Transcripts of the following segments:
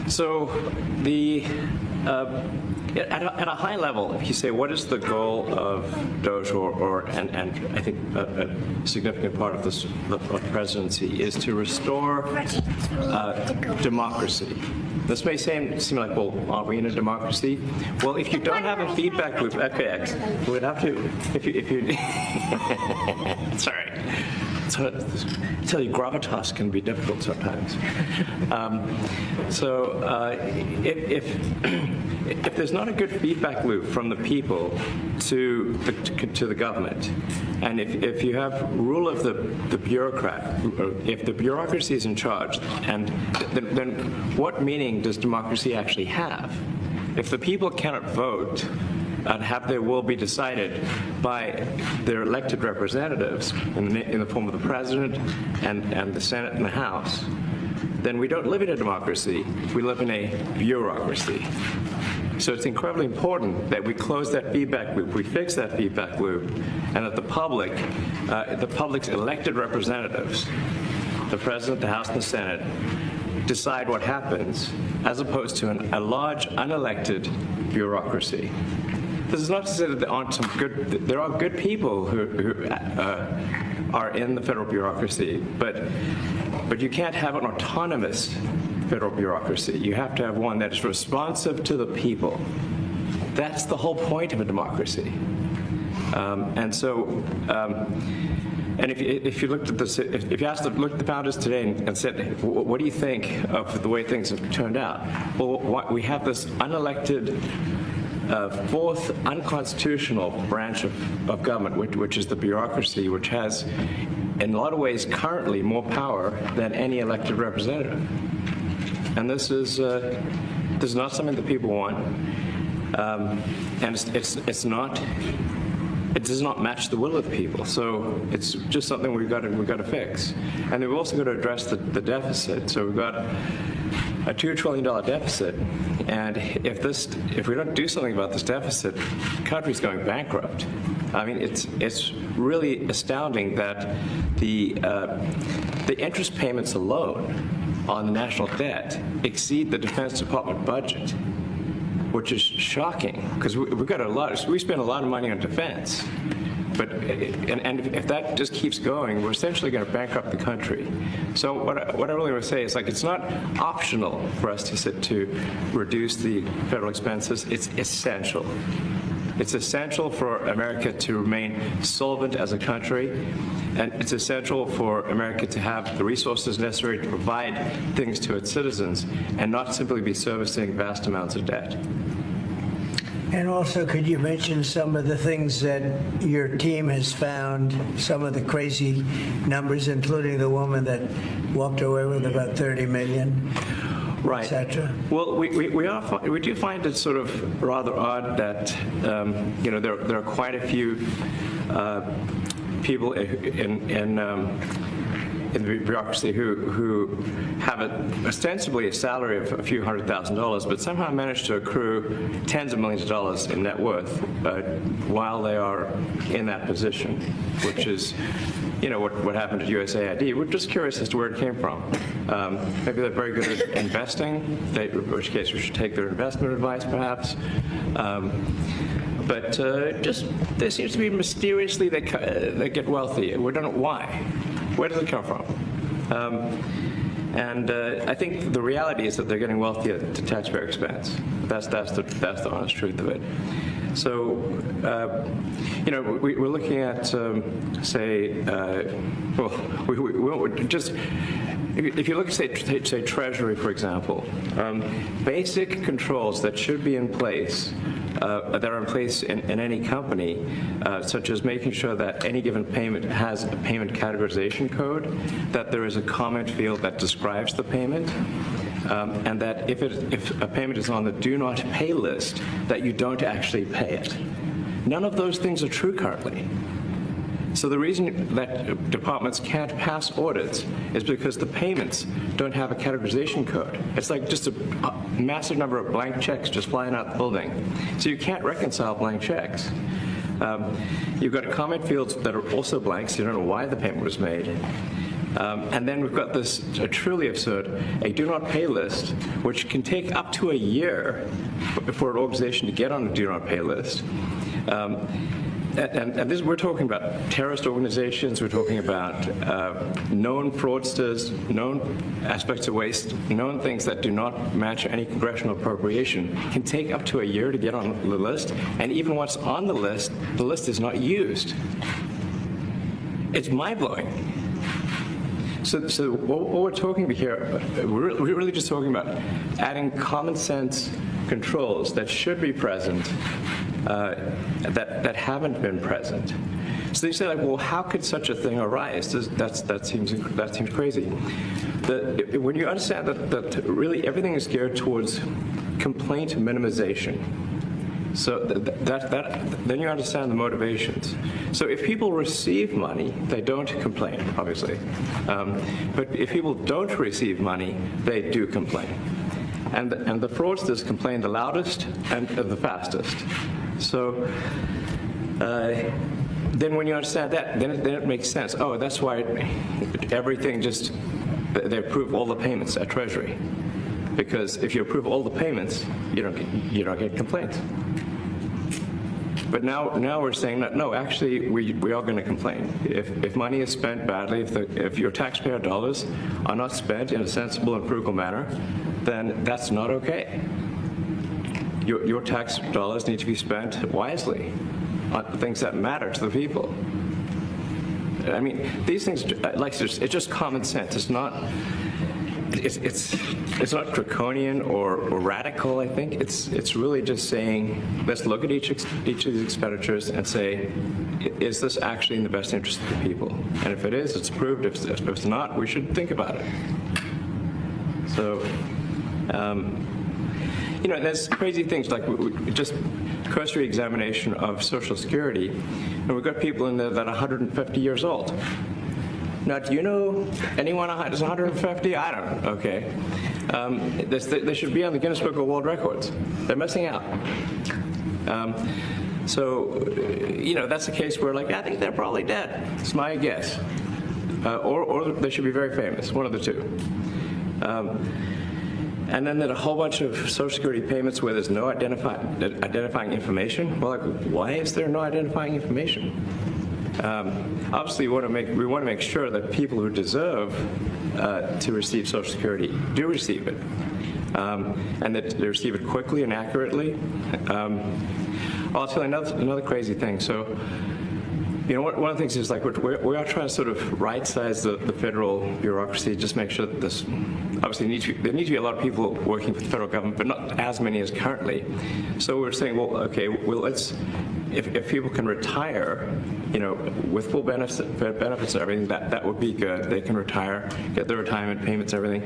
So at a high level, if you say what is the goal of DOGE, and I think a significant part of the presidency is to restore democracy. This may seem like, well, are we in a democracy? Well, if you don't have a feedback loop, okay, we would have to, if you sorry. So, I tell you, gravitas can be difficult sometimes. If there's not a good feedback loop from the people to the government, and if you have rule of the bureaucrat, if the bureaucracy is in charge, and then what meaning does democracy actually have? If the people cannot vote and have their will be decided by their elected representatives in the form of the president and the Senate and the House, then we don't live in a democracy, we live in a bureaucracy. So it's incredibly important that we close that feedback loop, we fix that feedback loop, and that the public's elected representatives, the president, the House, and the Senate, decide what happens, as opposed to a large unelected bureaucracy. This is not to say that there are good people who are in the federal bureaucracy, but you can't have an autonomous federal bureaucracy. You have to have one that is responsive to the people. That's the whole point of a democracy. And if you looked at this, if you looked at the founders today and said, what do you think of the way things have turned out? Well, we have this unelected, fourth unconstitutional branch of government, which is the bureaucracy, which has, in a lot of ways, currently more power than any elected representative. And this is not something that people want, and it does not match the will of the people. So it's just something we've got to fix. And then we've also got to address the deficit. So we've got a $2 trillion deficit, and if we don't do something about this deficit, the country's going bankrupt. I mean, it's really astounding that the interest payments alone on the national debt exceed the Defense Department budget, which is shocking because we spend a lot of money on defense. But if that just keeps going, we're essentially going to bankrupt the country. So what I really want to say is, like, it's not optional for us to reduce the federal expenses. It's essential. It's essential for America to remain solvent as a country, and it's essential for America to have the resources necessary to provide things to its citizens and not simply be servicing vast amounts of debt. And also, could you mention some of the things that your team has found, some of the crazy numbers, including the woman that walked away with about $30 million, right, et cetera? Well, we do find it sort of rather odd that there are quite a few people in the bureaucracy who have ostensibly a salary of a few $100,000, but somehow manage to accrue tens of millions of dollars in net worth while they are in that position, which is, what happened at USAID. We're just curious as to where it came from. Maybe they're very good at investing, in which case we should take their investment advice, perhaps. But there seems to be mysteriously they get wealthy. We don't know why. Where does it come from? I think the reality is that they're getting wealthy at taxpayer expense. That's the honest truth of it. So, we're looking at, if you look at, say, Treasury, for example, basic controls that should be in place, that are in place in any company, such as making sure that any given payment has a payment categorization code, that there is a comment field that describes the payment, and that if a payment is on the do not pay list, that you don't actually pay it. None of those things are true currently. So the reason that departments can't pass audits is because the payments don't have a categorization code. It's like just a massive number of blank checks just flying out the building. So you can't reconcile blank checks. You've got comment fields that are also blank, so you don't know why the payment was made. And then we've got this truly absurd, a do not pay list, which can take up to a year for an organization to get on a do not pay list. And this, we're talking about terrorist organizations, we're talking about known fraudsters, known aspects of waste, known things that do not match any congressional appropriation, can take up to a year to get on the list, and even once on the list is not used. It's mind-blowing. So what we're talking about here, we're really just talking about adding common sense controls that should be present that haven't been present. So they say, like, well, how could such a thing arise? That seems crazy. When you understand that really everything is geared towards complaint minimization, so then you understand the motivations. So if people receive money, they don't complain, obviously. But if people don't receive money, they do complain. And the fraudsters complain the loudest and the fastest. So then when you understand that, then it makes sense. Oh, that's why everything they approve all the payments at Treasury. Because if you approve all the payments, you don't get complaints. But now we're saying that, no, actually, we are going to complain. If money is spent badly, if your taxpayer dollars are not spent in a sensible and frugal manner, then that's not okay. Your tax dollars need to be spent wisely on things that matter to the people. I mean, these things, it's just common sense. It's not draconian or radical. I think it's really just saying, let's look at each of these expenditures and say, is this actually in the best interest of the people? And if it is, it's approved. If it's not, we should think about it. So. There's crazy things like just cursory examination of Social Security, and we've got people in there that are 150 years old. Now, do you know anyone who's 150? I don't know. Okay. They should be on the Guinness Book of World Records. They're missing out. That's a case where, like, I think they're probably dead. It's my guess. Or they should be very famous, one of the two. And then there are a whole bunch of Social Security payments where there's no identifying information. Well, like, why is there no identifying information? Obviously, we want to make sure that people who deserve to receive Social Security do receive it, and that they receive it quickly and accurately. I'll tell you another crazy thing. So, one of the things is, like, we are trying to sort of right-size the federal bureaucracy, just make sure that this, obviously there need to be a lot of people working for the federal government, but not as many as currently. So we're saying, well, okay, if people can retire, with full benefits and everything, that would be good. They can retire, get their retirement payments, everything.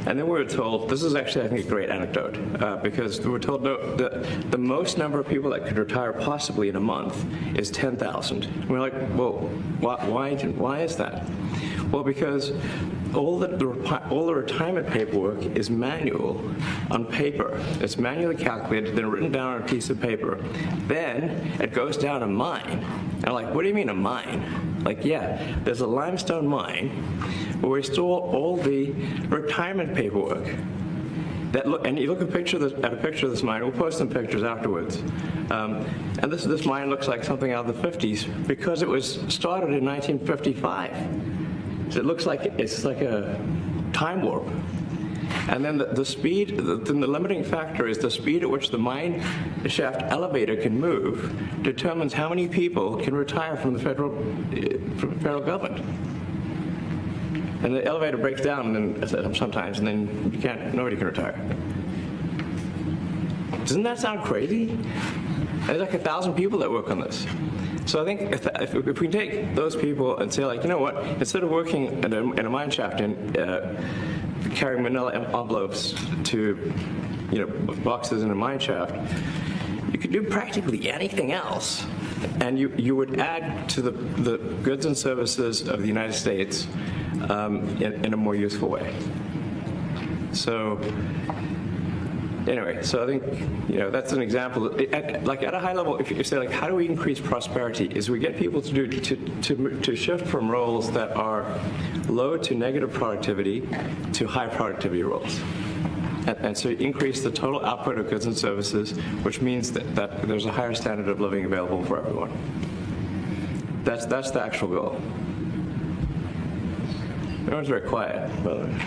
And then we were told, this is actually, I think, a great anecdote, because we were told the most number of people that could retire possibly in a month is 10,000. And we're like, well, why is that? Well, because all the retirement paperwork is manual on paper. It's manually calculated, then written down on a piece of paper. Then it goes down a mine. And I'm like, what do you mean a mine? Like, yeah, there's a limestone mine where we store all the retirement paperwork. And you look at a picture of this mine. We'll post some pictures afterwards. And this mine looks like something out of the 50s because it was started in 1955. So it looks like it's like a time warp. And then the speed, the limiting factor is the speed at which the mine shaft elevator can move determines how many people can retire from the federal government. And the elevator breaks down sometimes, and then nobody can retire. Doesn't that sound crazy? There's like 1,000 people that work on this. So I think if we can take those people and say, like, you know what, instead of working in a mine shaft and carrying manila envelopes to, boxes in a mine shaft, you could do practically anything else, and you would add to the goods and services of the United States in a more useful way. So Anyway, so I think, that's an example. At a high level, if you say, like, how do we increase prosperity, is we get people to shift from roles that are low to negative productivity to high productivity roles. And so you increase the total output of goods and services, which means that there's a higher standard of living available for everyone. That's the actual goal. Everyone's very quiet, by the way.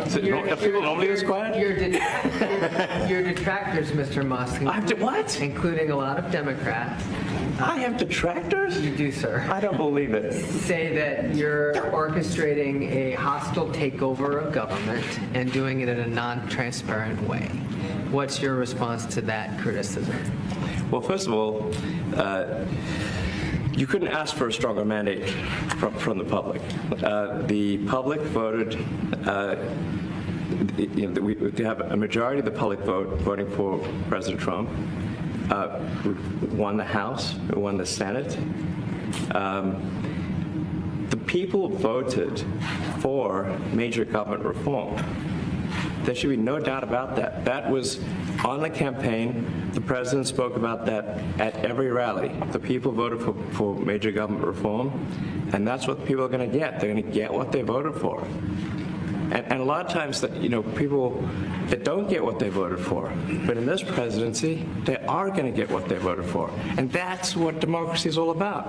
So are people normally this quiet? Your detractors, Mr. Musk, What? including a lot of Democrats. I have detractors? You do, sir. I don't believe it. Say that you're orchestrating a hostile takeover of government and doing it in a non-transparent way. What's your response to that criticism? Well, first of all, you couldn't ask for a stronger mandate from the public. The public voted, we have a majority of the public voting for President Trump. We won the House, we won the Senate. The people voted for major government reform. There should be no doubt about that. That was on the campaign. The president spoke about that at every rally. The people voted for major government reform, and that's what people are going to get. They're going to get what they voted for. And a lot of times, people that don't get what they voted for, but in this presidency, they are going to get what they voted for. And that's what democracy is all about.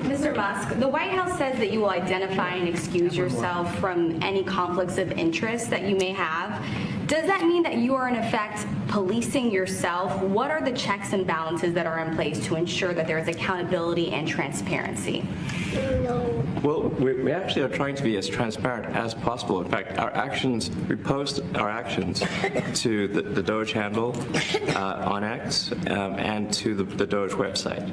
Mr. Musk, the White House says that you will identify and excuse yourself from any conflicts of interest that you may have. Does that mean that you are, in effect, policing yourself? What are the checks and balances that are in place to ensure that there is accountability and transparency? Well, we actually are trying to be as transparent as possible. In fact, we post our actions to the DOGE handle on X and to the DOGE website.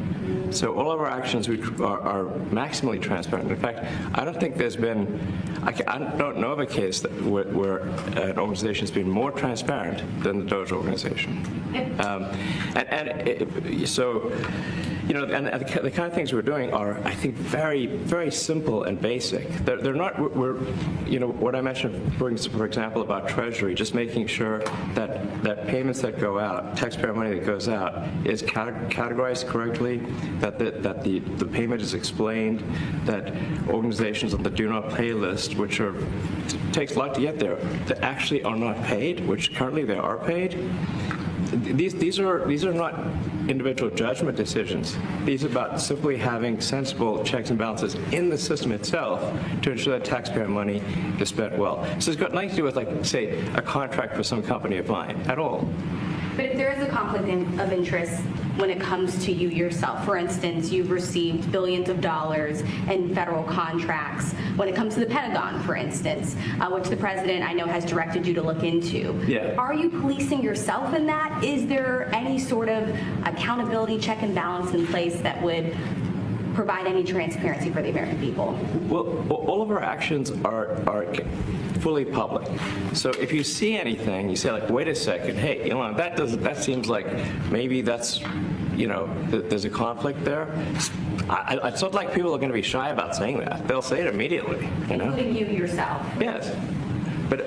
So all of our actions are maximally transparent. In fact, I don't think there's been, I don't know of a case where an organization has been more transparent than the DOGE organization. So, and the kind of things we're doing are, I think, very, very simple and basic. They're not, what I mentioned, for example, about Treasury, just making sure that payments that go out, taxpayer money that goes out, is categorized correctly, that the payment is explained, that organizations on the do not pay list, which takes a lot to get there, that actually are not paid, which currently they are paid. These are not individual judgment decisions. These are about simply having sensible checks and balances in the system itself to ensure that taxpayer money is spent well. So it's got nothing to do with, like, say, a contract for some company of mine at all. But if there is a conflict of interest when it comes to you yourself, for instance, you've received billions of dollars in federal contracts when it comes to the Pentagon, for instance, which the president, I know, has directed you to look into. Yeah. Are you policing yourself in that? Is there any sort of accountability check and balance in place that would provide any transparency for the American people? Well, all of our actions are fully public. So if you see anything, you say, like, wait a second, hey, Elon, that seems like maybe that's, there's a conflict there. It's not like people are going to be shy about saying that. They'll say it immediately, Including you yourself. Yes. But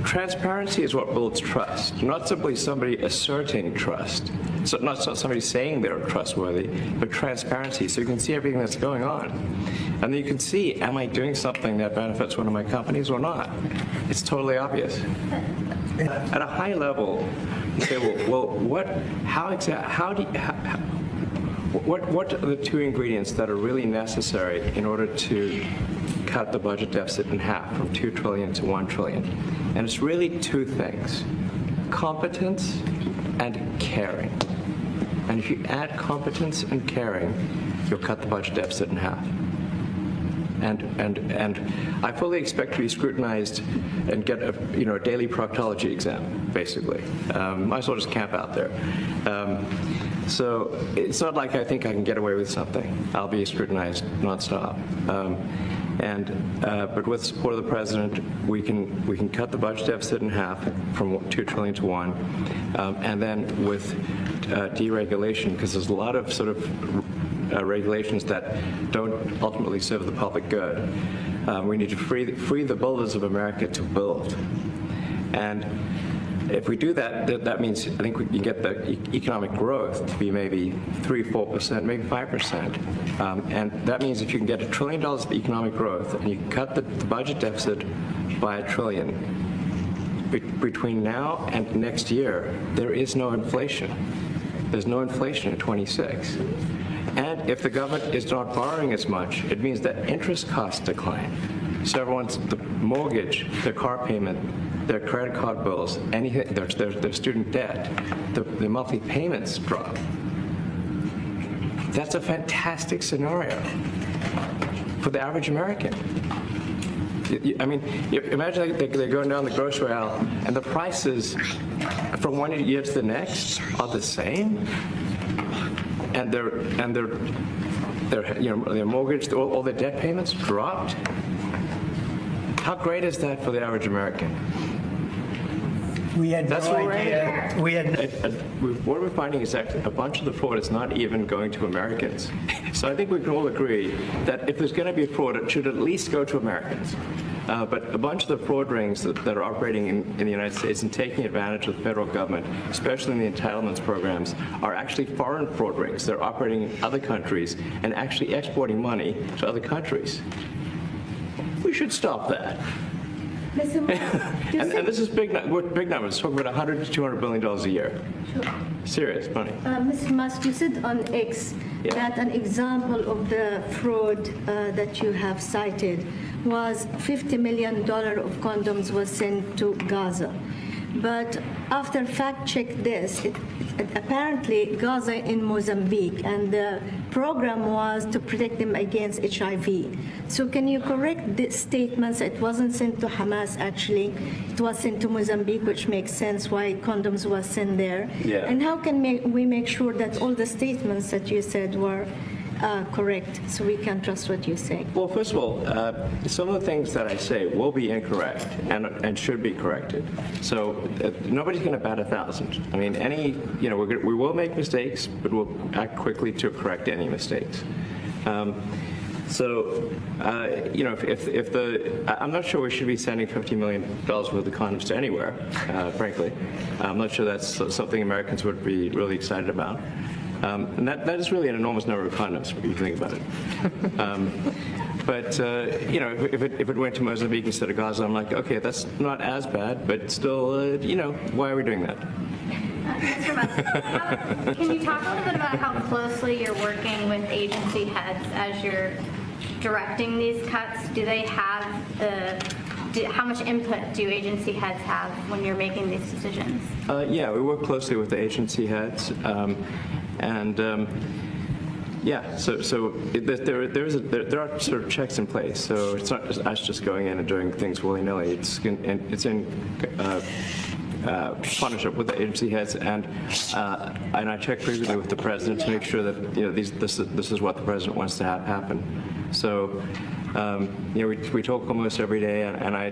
transparency is what builds trust, not simply somebody asserting trust. So not somebody saying they're trustworthy, but transparency, so you can see everything that's going on. And then you can see, am I doing something that benefits one of my companies or not? It's totally obvious. At a high level, you say, what are the two ingredients that are really necessary in order to cut the budget deficit in half from $2 trillion to $1 trillion? And it's really two things: competence and caring. And if you add competence and caring, you'll cut the budget deficit in half. And I fully expect to be scrutinized and get a daily proctology exam, basically. Might as well just camp out there. So it's not like I think I can get away with something. I'll be scrutinized nonstop. But with the support of the president, we can cut the budget deficit in half from $2 trillion to $1, and then with deregulation, because there's a lot of sort of regulations that don't ultimately serve the public good. We need to free the builders of America to build. And if we do that, that means I think we can get the economic growth to be maybe 3-4%, maybe 5%. And that means if you can get $1 trillion of economic growth and you cut the budget deficit by $1 trillion, between now and next year, there is no inflation. There's no inflation in 26. And if the government is not borrowing as much, it means that interest costs decline. So everyone's, the mortgage, their car payment, their credit card bills, anything, their student debt, the monthly payments drop. That's a fantastic scenario for the average American. I mean, imagine they're going down the grocery aisle and the prices from one year to the next are the same, and their mortgage, all their debt payments dropped. How great is that for the average American? We had That's no what we're idea. We had What we're finding is that a bunch of the fraud is not even going to Americans. So I think we can all agree that if there's going to be a fraud, it should at least go to Americans. But a bunch of the fraud rings that are operating in the United States and taking advantage of the federal government, especially in the entitlements programs, are actually foreign fraud rings. They're operating in other countries and actually exporting money to other countries. We should stop that. Mr. Musk, And this is big numbers. Talking about $100 to $200 billion a year. Serious money. Mr. Musk, you said on X that an example of the fraud that you have cited was $50 million of condoms was sent to Gaza. But after fact-check this, apparently Gaza in Mozambique, and the program was to protect them against HIV. So can you correct the statements? It wasn't sent to Hamas, actually. It was sent to Mozambique, which makes sense why condoms was sent there. Yeah. And how can we make sure that all the statements that you said were correct, so we can trust what you say? Well, first of all, some of the things that I say will be incorrect and should be corrected. So nobody's going to bat 1,000. I mean, we will make mistakes, but we'll act quickly to correct any mistakes. I'm not sure we should be sending $50 million worth of condoms to anywhere, frankly. I'm not sure that's something Americans would be really excited about. And that is really an enormous number of condoms, if you think about it. If it went to Mozambique instead of Gaza, I'm like, okay, that's not as bad, but still, why are we doing that? Mr. Musk, can you talk a little bit about how closely you're working with agency heads as you're directing these cuts? Do they have how much input do agency heads have when you're making these decisions? Yeah, we work closely with the agency heads. There are sort of checks in place. So it's not just us just going in and doing things willy-nilly. It's in partnership with the agency heads, and I check frequently with the president to make sure that this is what the president wants to have happen. So we talk almost every day, and I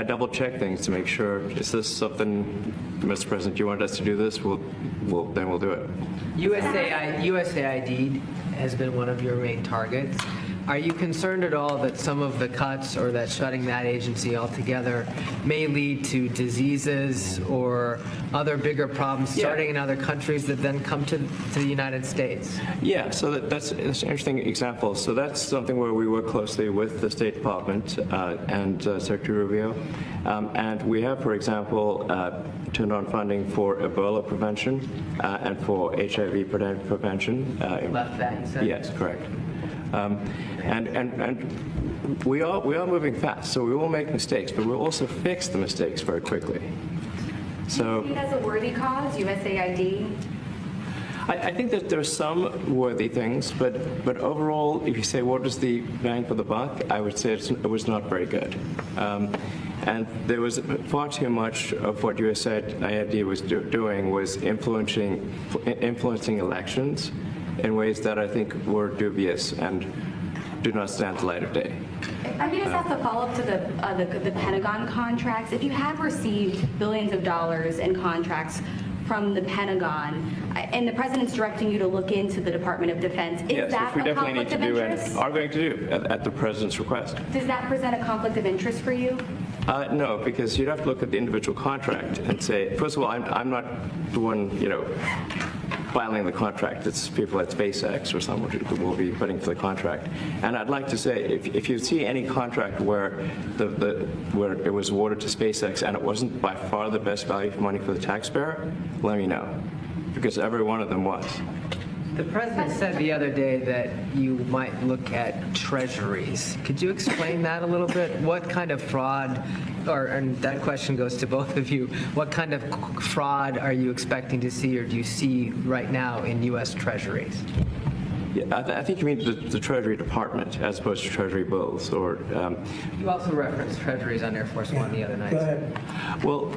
double check things to make sure, is this something, Mr. President, you want us to do this? Then we'll do it. USAID has been one of your main targets. Are you concerned at all that some of the cuts or that shutting that agency altogether may lead to diseases or other bigger problems starting in other countries that then come to the United States? Yeah, so that's an interesting example. So that's something where we work closely with the State Department and Secretary Rubio. And we have, for example, turned on funding for Ebola prevention and for HIV prevention. Left that, you said? Yes, correct. And we are moving fast, so we will make mistakes, but we'll also fix the mistakes very quickly. So Do you see it as a worthy cause, USAID? I think that there are some worthy things, but overall, if you say what is the bang for the buck, I would say it was not very good. And there was far too much of what USAID was doing was influencing elections in ways that I think were dubious and do not stand the light of day. I can just have to follow up to the Pentagon contracts. If you have received billions of dollars in contracts from the Pentagon, and the president's directing you to look into the Department of Defense. Is Yes, that which we a definitely need conflict to of do and interest? are going to do at the president's request. Does that present a conflict of interest for you? No, because you'd have to look at the individual contract and say, first of all, I'm not the one, filing the contract. It's people at SpaceX or someone who will be putting for the contract. And I'd like to say, if you see any contract where where it was awarded to SpaceX and it wasn't by far the best value for money for the taxpayer, let me know, because every one of them was. The president said the other day that you might look at treasuries. Could you explain that a little bit? What kind of fraud, and that question goes to both of you, what kind of fraud are you expecting to see or do you see right now in U.S. treasuries? Yeah, I think you mean the Treasury Department as opposed to Treasury bills, or... You also referenced treasuries on Air Force One the other night. Go ahead. Well,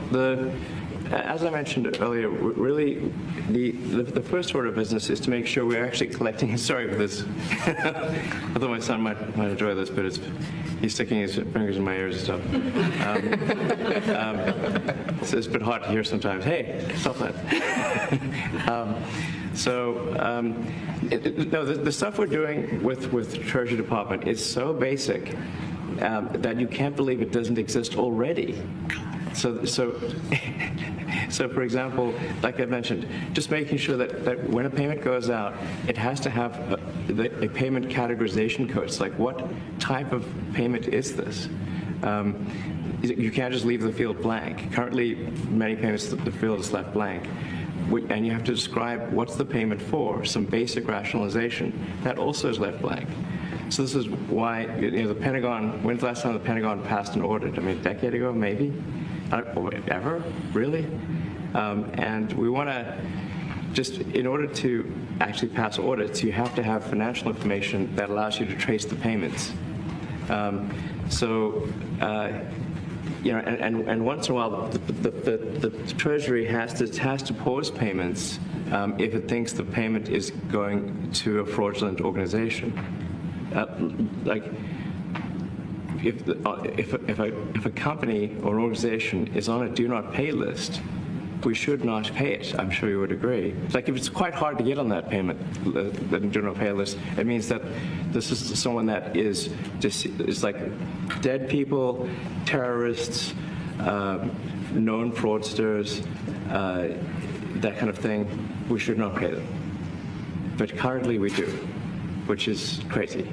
as I mentioned earlier, really, the first order of business is to make sure we're actually collecting. Sorry for this. Although my son might enjoy this, but he's sticking his fingers in my ears and stuff. So it's a bit hard to hear sometimes. Hey, stop that. The stuff we're doing with Treasury Department is so basic that you can't believe it doesn't exist already. So for example, like I mentioned, just making sure that when a payment goes out, it has to have a payment categorization code. It's like, what type of payment is this? You can't just leave the field blank. Currently, many payments, the field is left blank. And you have to describe what's the payment for, some basic rationalization. That also is left blank. So this is why, the Pentagon, when's the last time the Pentagon passed an audit? I mean, a decade ago, maybe? Ever? Really? And we want to just, in order to actually pass audits, you have to have financial information that allows you to trace the payments. And once in a while, the Treasury has to pause payments if it thinks the payment is going to a fraudulent organization. If a company or organization is on a do not pay list, we should not pay it. I'm sure you would agree. Like, if it's quite hard to get on that payment, the do not pay list, it means that this is someone that is like dead people, terrorists, known fraudsters, that kind of thing. We should not pay them. But currently we do, which is crazy.